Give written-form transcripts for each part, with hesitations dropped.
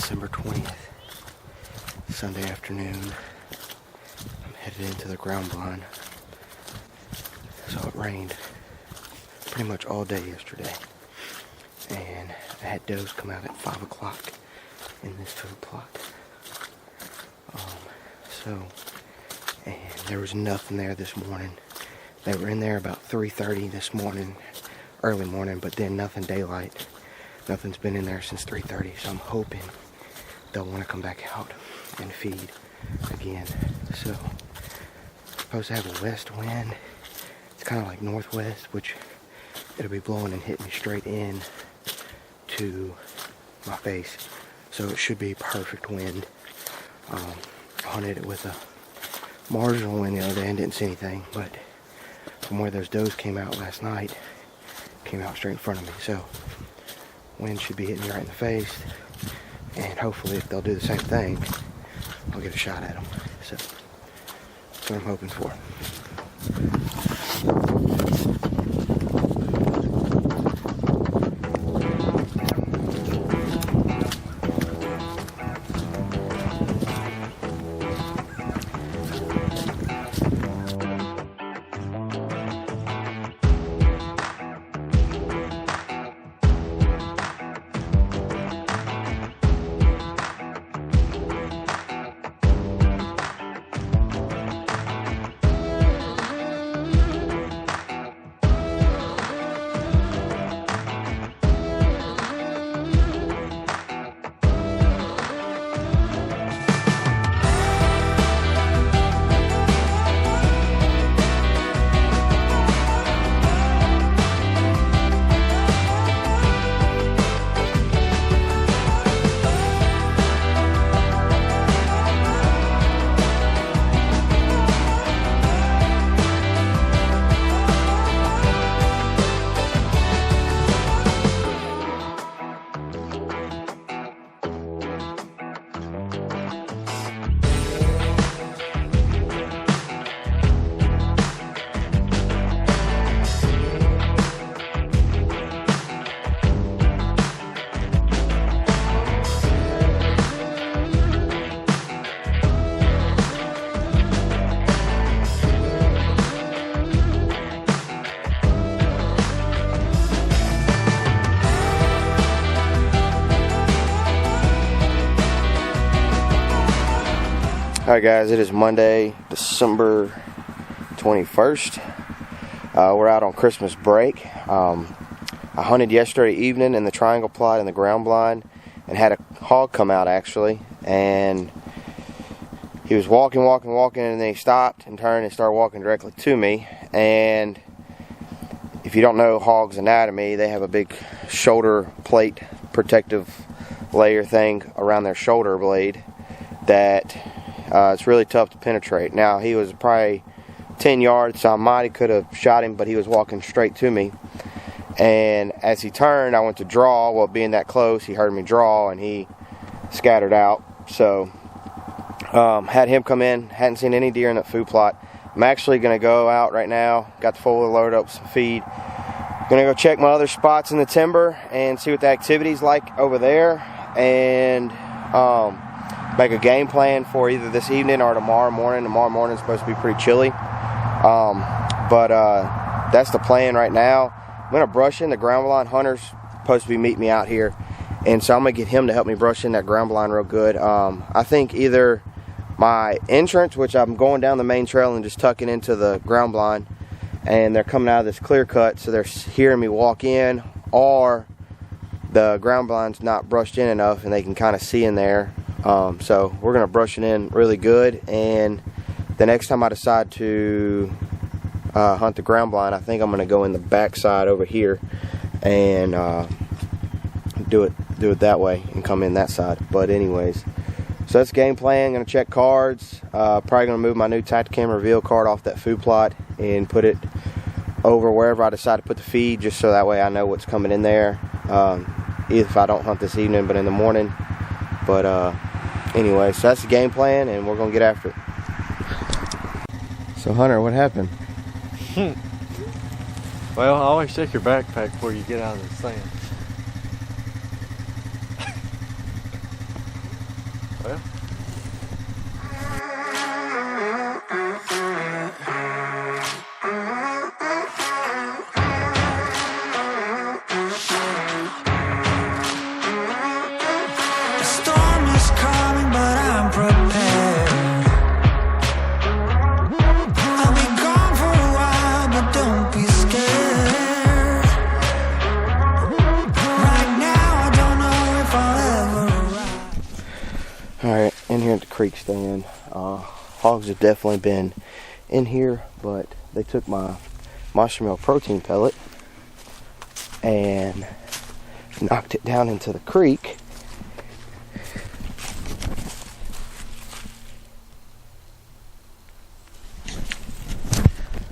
December 20th, Sunday afternoon. I'm headed into the ground blind. So it rained pretty much all day yesterday. And I had does come out at 5 o'clock in this food plot. And there was nothing there this morning. They were in there about 3:30 this morning, early morning, but then nothing daylight. Nothing's been in there since 3:30, so I'm hoping they'll want to come back out and feed again. So, I'm supposed to have a west wind. It's kind of like northwest, which it'll be blowing and hitting me straight in to my face. So it should be perfect wind. I hunted it with a marginal wind the other day and didn't see anything, but from where those does came out last night, came out straight in front of me. So wind should be hitting me right in the face, and hopefully if they'll do the same thing, I'll get a shot at them. So that's what I'm hoping for. Alright guys, it is Monday, December 21st. We're out on Christmas break. I hunted yesterday evening in the triangle plot in the ground blind and had a hog come out actually, and he was walking, and then he stopped and turned and started walking directly to me. And if you don't know hogs anatomy, they have a big shoulder plate protective layer thing around their shoulder blade that it's really tough to penetrate. Now, he was probably 10 yards, so I might could have shot him, but he was walking straight to me. And as he turned, I went to draw. Well, being that close, he heard me draw, and he scattered out. So, had him come in. Hadn't seen any deer in that food plot. I'm actually going to go out right now. Got the four-wheeler loaded up with some feed. Going to go check my other spots in the timber and see what the activity's like over there. And make a game plan for either this evening or tomorrow morning. Tomorrow morning is supposed to be pretty chilly. But that's the plan right now. I'm going to brush in the ground blind. Hunter's supposed to be meeting me out here. And so I'm going to get him to help me brush in that ground blind real good. I think either my entrance, which I'm going down the main trail and just tucking into the ground blind, and they're coming out of this clear cut, so they're hearing me walk in, or the ground blind's not brushed in enough and they can kind of see in there. So we're going to brush it in really good, and the next time I decide to hunt the ground blind, I think I'm going to go in the back side over here and do it that way and come in that side. But anyways, so that's game plan. Going to check cards. Probably going to move my new Tacticam reveal card off that food plot and put it over wherever I decide to put the feed, just so that way I know what's coming in there. If I don't hunt this evening, but in the morning. But anyway, so that's the game plan, and we're going to get after it. So Hunter, what happened? Well, always check your backpack before you get out of the sand. Well, The storm is coming, but I'm prepared. I'll be gone for a while, but don't be scared. Right now, I don't know if I'll ever arrive. Alright, in here at the creek stand, hogs have definitely been in here, but they took my Monster Milk protein pellet and knocked it down into the creek.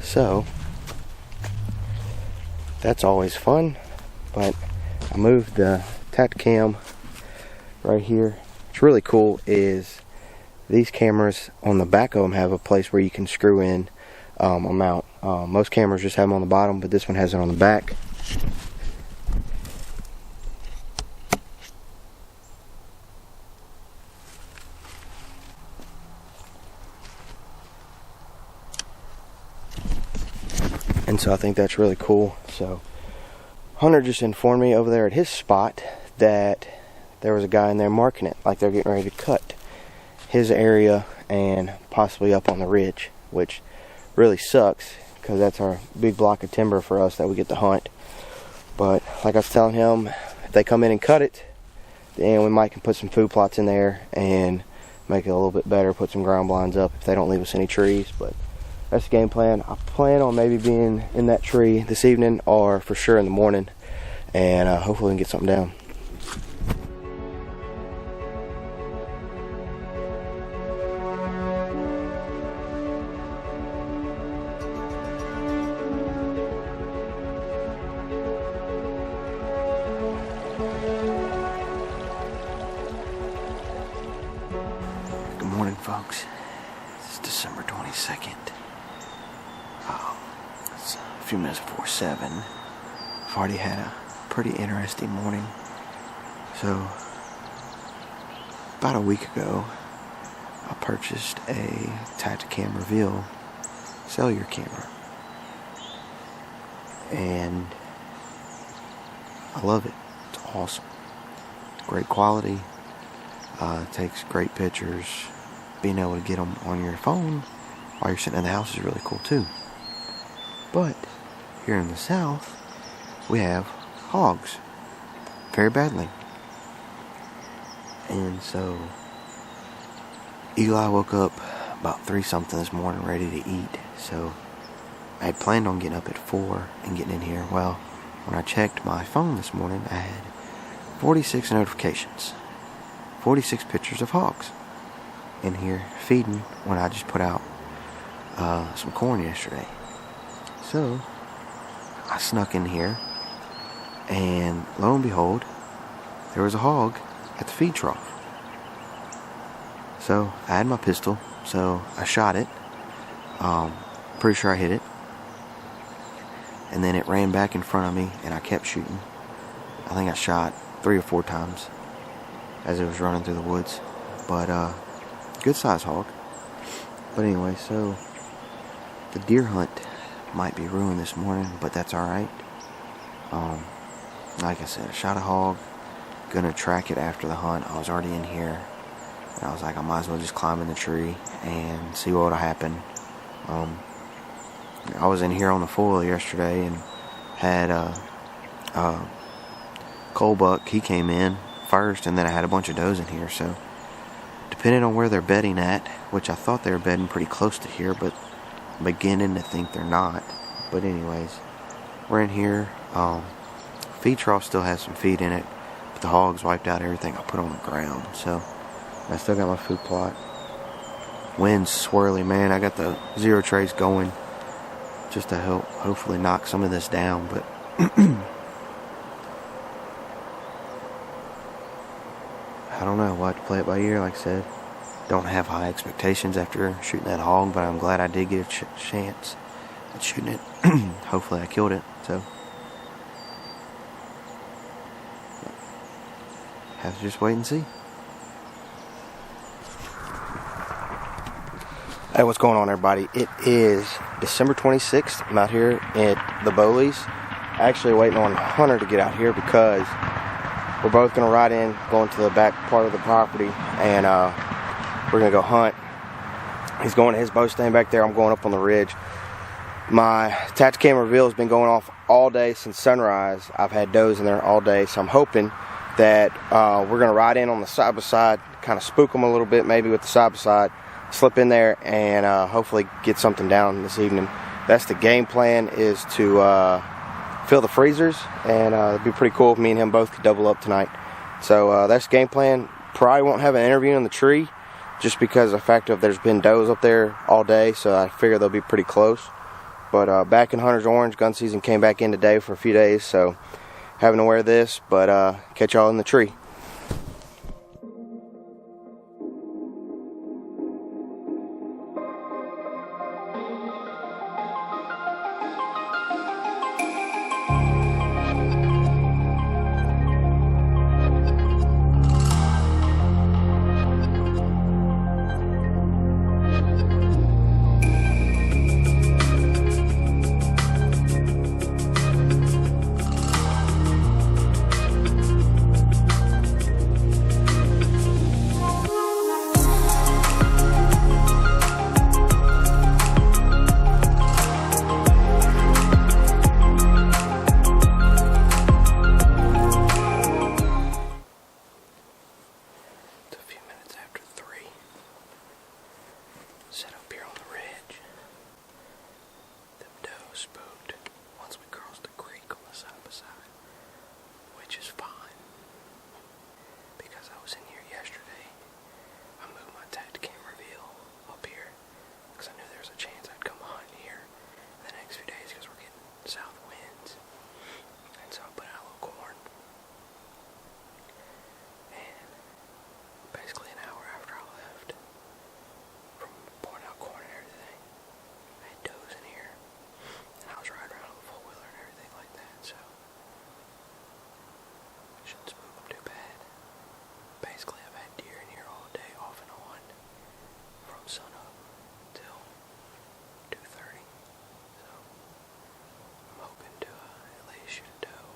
So that's always fun, but I moved the Tacticam right here. What's really cool is these cameras on the back of them have a place where you can screw in a mount. Most cameras just have them on the bottom, but this one has it on the back. And so I think that's really cool. So Hunter just informed me over there at his spot that there was a guy in there marking it, like they're getting ready to cut his area and possibly up on the ridge, which really sucks because that's our big block of timber for us that we get to hunt. But like I was telling him, if they come in and cut it, then we might can put some food plots in there and make it a little bit better, put some ground blinds up if they don't leave us any trees. But that's the game plan. I plan on maybe being in that tree this evening or for sure in the morning, and hopefully we can get something down. Good morning, folks. It's December 22nd. It's a few minutes before 7. I've already had a pretty interesting morning. So, about a week ago, I purchased a Tacticam Reveal cellular camera. And I love it. It's awesome. Great quality. Takes great pictures. Being able to get them on your phone while you're sitting in the house is really cool too. But here in the south, we have hogs very badly. And so Eli woke up about 3 something this morning ready to eat. So I had planned on getting up at 4 and getting in here. Well, when I checked my phone this morning, I had 46 notifications, 46 pictures of hogs in here feeding when I just put out some corn yesterday. So I snuck in here, and lo and behold, there was a hog at the feed trough. So I had my pistol, so I shot it. Pretty sure I hit it. And then it ran back in front of me, and I kept shooting. I think I shot 3 or 4 times as it was running through the woods. But good size hog. But anyway, so the deer hunt might be ruined this morning, but that's alright. Like I said, I shot a hog. Gonna track it after the hunt. I was already in here, and I was like, I might as well just climb in the tree and see what would happen. I was in here on the foil yesterday and had Cole Buck. He came in first, and then I had a bunch of does in here. So depending on where they're bedding at, which I thought they were bedding pretty close to here, but I'm beginning to think they're not. But anyways, we're in here. Feed trough still has some feed in it, but the hogs wiped out everything I put on the ground. So I still got my food plot. Wind's swirly, man. I got the zero trace going just to help hopefully knock some of this down, but I don't know. We'll have to play it by ear, like I said. Don't have high expectations after shooting that hog, but I'm glad I did get a chance at shooting it. Hopefully I killed it, so have to just wait and see. Hey, what's going on, everybody? It is December 26th. I'm out here at the Bowleys. Actually waiting on Hunter to get out here because we're both going to ride in, going to the back part of the property, and we're going to go hunt. He's going to his bow stand back there. I'm going up on the ridge. My Tacticam reveal has been going off all day since sunrise. I've had does in there all day, so I'm hoping that we're going to ride in on the side-by-side, kind of spook them a little bit maybe with the side-by-side, slip in there, and hopefully get something down this evening. That's the game plan, is to fill the freezers, and it'd be pretty cool if me and him both could double up tonight. So that's the game plan. Probably won't have an interview in the tree just because of the fact of there's been does up there all day, so I figure they'll be pretty close. But back in Hunter's Orange, gun season came back in today for a few days, so having to wear this, but catch y'all in the tree. Set up here on the ridge. Them does spooked once we crossed the creek on the side-by-side, which is fine because I was in here yesterday. I moved my Tacticam reveal up here because I knew there was a chance I'd come hunt here in the next few days because we're getting south winds, and so I put out a little corn. And basically an hour after I left from pouring out corn and everything, I had does in here, and I was riding around on the four-wheeler and everything like that, so shouldn't spook them too bad. Basically, I've had deer in here all day, off and on, from sunup till 2:30, so I'm hoping to at least shoot a doe.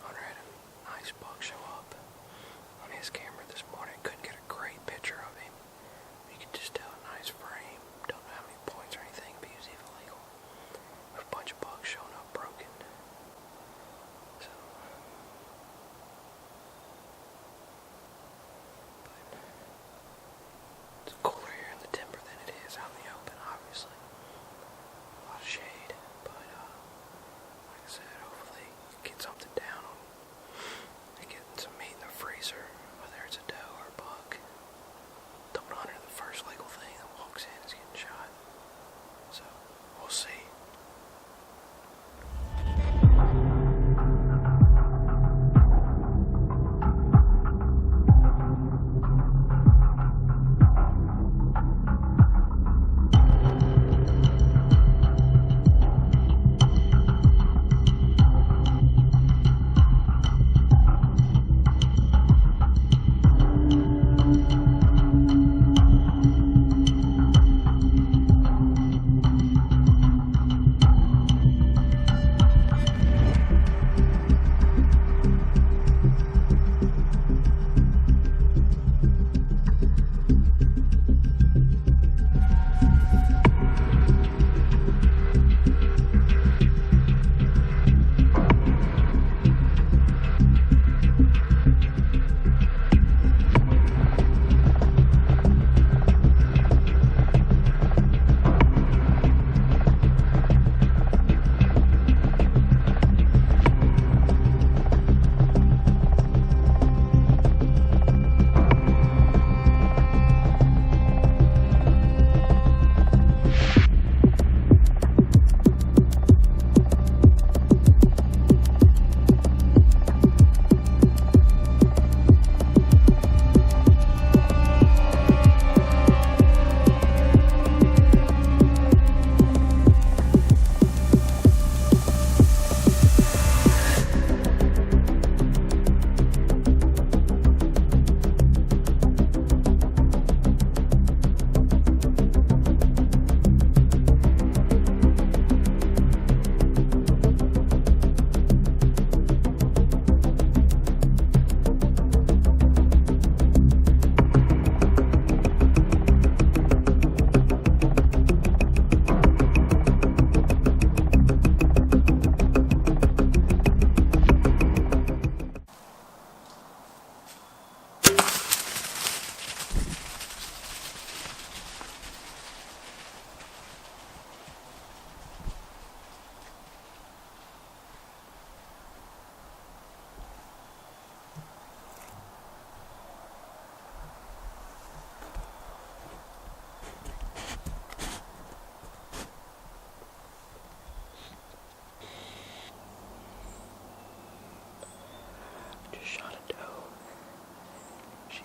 Hunter had a nice buck show up on his camera this morning. Couldn't get a great picture of him. You could just tell a nice frame. Don't know how many points or anything, but he was even legal. There's a bunch of bucks showing up broken. So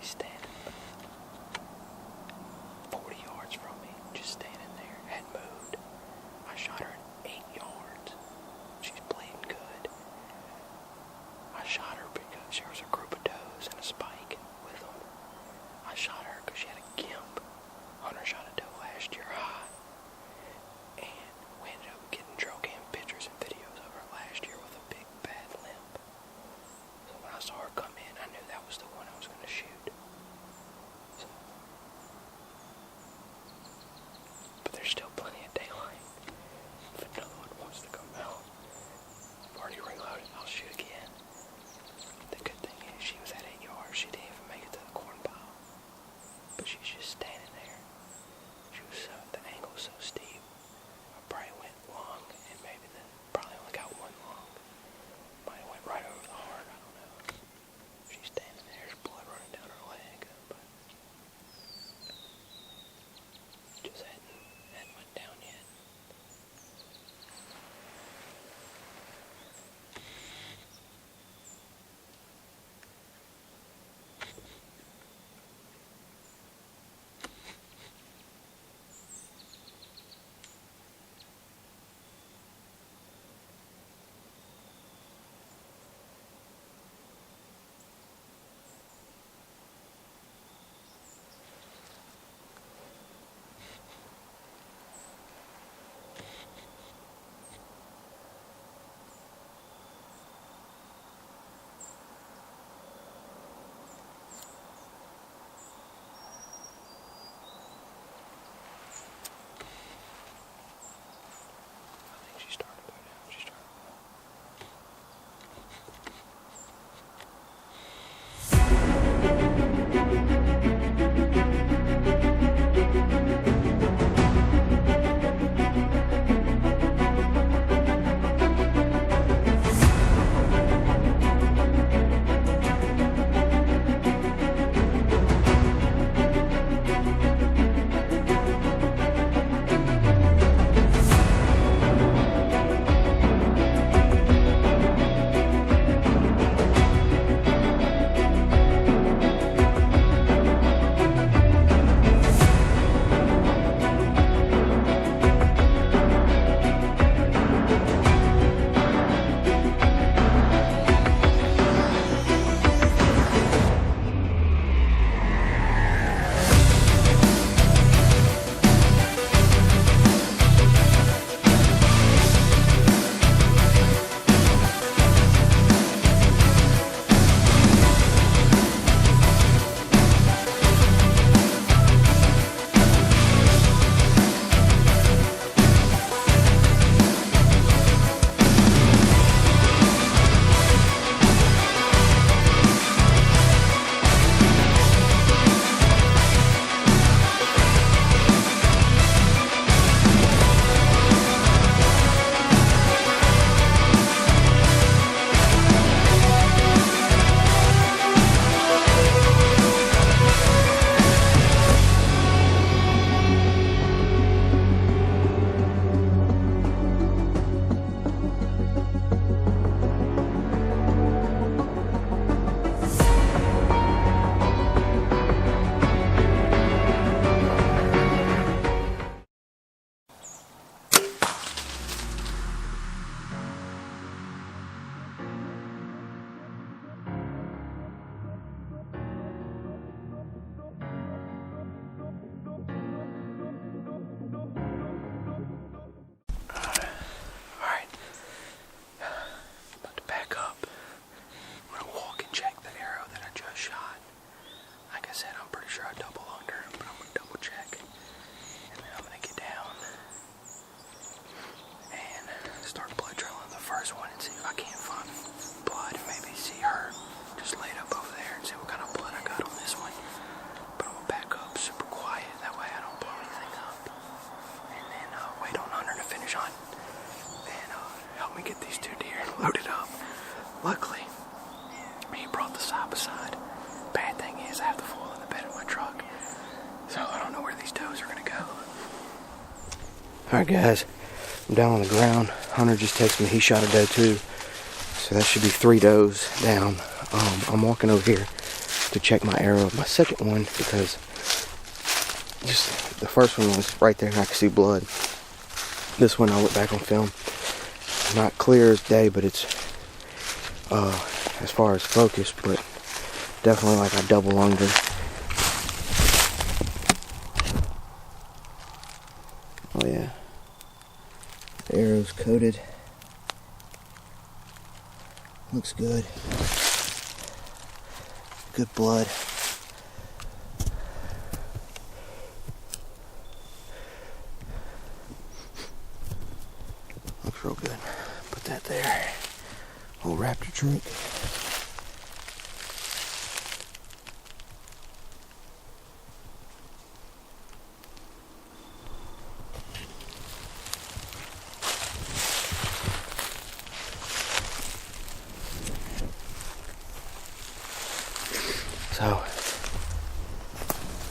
She's standing 40 yards from me, just standing there, hadn't moved. I shot her at 8 yards. She's bleeding good. I shot her because there was a group of does and a spike with them. I shot her because she had a gimp. Hunter shot a doe last year high. And we ended up getting trail cam pictures and videos of her last year with a big bad limp. So when I saw her come in, I knew that was the one I was going to shoot. So, but there's still plenty of daylight. If another one wants to come out, I've already reloaded. I'll shoot again. The good thing is she was at 8 yards. She didn't even make it to the corn pile. But she's just standing there. She was the angle was so steep. I probably went long, and maybe probably only got one long. Might have went right over the heart. I don't know. She's standing there. There's blood running down her leg. But just hadn't went down yet. She's starting to go down. She's starting to go. Luckily, he brought the side by side. Bad thing is I have the foil in the bed of my truck, so I don't know where these does are going to go. Alright guys, I'm down on the ground. Hunter just texted me he shot a doe too. So that should be 3 does down. I'm walking over here to check my arrow, my second one, because just the first one was right there and I could see blood. This one I look back on film, not clear as day, but it's as far as focus, but definitely like I double lunged her. Oh yeah, the arrow's coated. Looks good. Good blood. Looks real good. Put that there. Old raptor trunk. So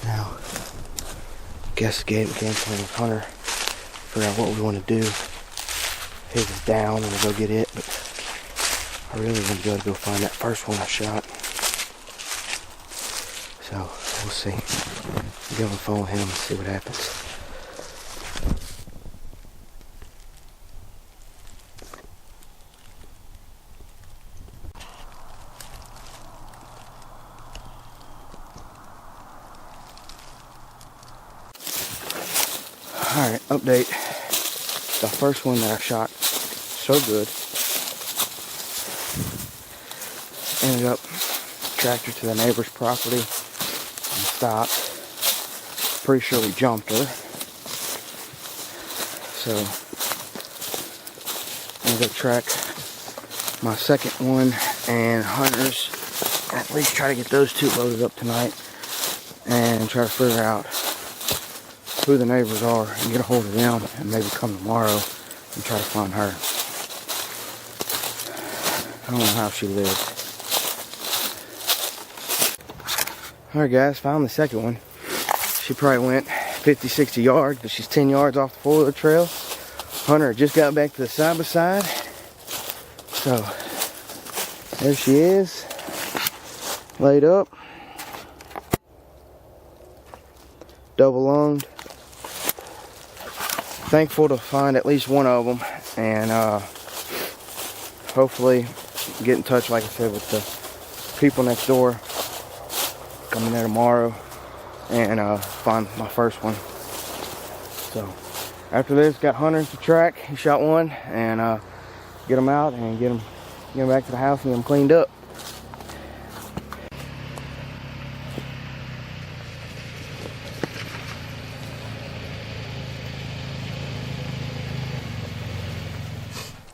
now, guess game plan with Hunter. Figure out what we want to do. His is down, and we'll go get it. But I really want to be able to go find that first one I shot. So we'll see. Get on the phone with him and see what happens. Alright, update. The first one that I shot so good. Ended up tracked her to the neighbor's property and stopped. Pretty sure we jumped her. So I'm gonna track my second one and Hunter's. At least try to get those two loaded up tonight and try to figure out who the neighbors are and get a hold of them and maybe come tomorrow and try to find her. I don't know how she lives. Alright guys, found the second one. She probably went 50, 60 yards, but she's 10 yards off the four-wheeler trail. Hunter just got back to the side-by-side. So, there she is, laid up. Double lunged. Thankful to find at least one of them, and hopefully get in touch, like I said, with the people next door. Come in there tomorrow and find my first one. So after this, got Hunter to track. He shot one, and get him out and get him back to the house and get him cleaned up.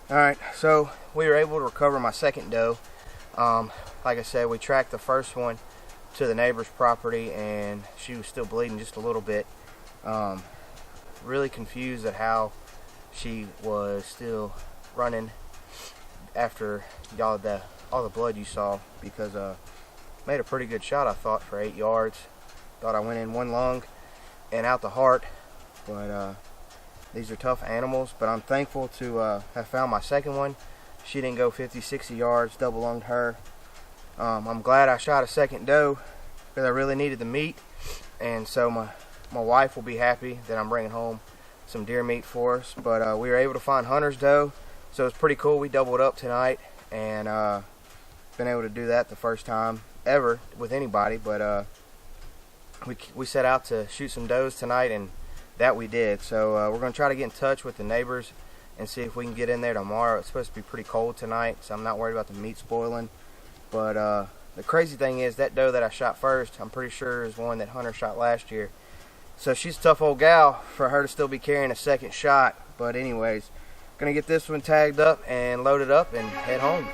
Alright, so we were able to recover my second doe. Like I said, we tracked the first one to the neighbor's property and she was still bleeding just a little bit. Really confused at how she was still running after all the blood you saw, because made a pretty good shot, I thought, for 8 yards. Thought I went in one lung and out the heart, but these are tough animals. But I'm thankful to have found my second one. She didn't go 50, 60 yards, double lunged her. I'm glad I shot a second doe because I really needed the meat, and so my wife will be happy that I'm bringing home some deer meat for us. But we were able to find Hunter's doe, so it's pretty cool. We doubled up tonight, and been able to do that the first time ever with anybody. But we set out to shoot some does tonight, and that we did. So we're going to try to get in touch with the neighbors and see if we can get in there tomorrow. It's supposed to be pretty cold tonight, so I'm not worried about the meat spoiling. But the crazy thing is, that doe that I shot first, I'm pretty sure is one that Hunter shot last year. So she's a tough old gal for her to still be carrying a second shot. But anyways, gonna get this one tagged up and loaded up and head home.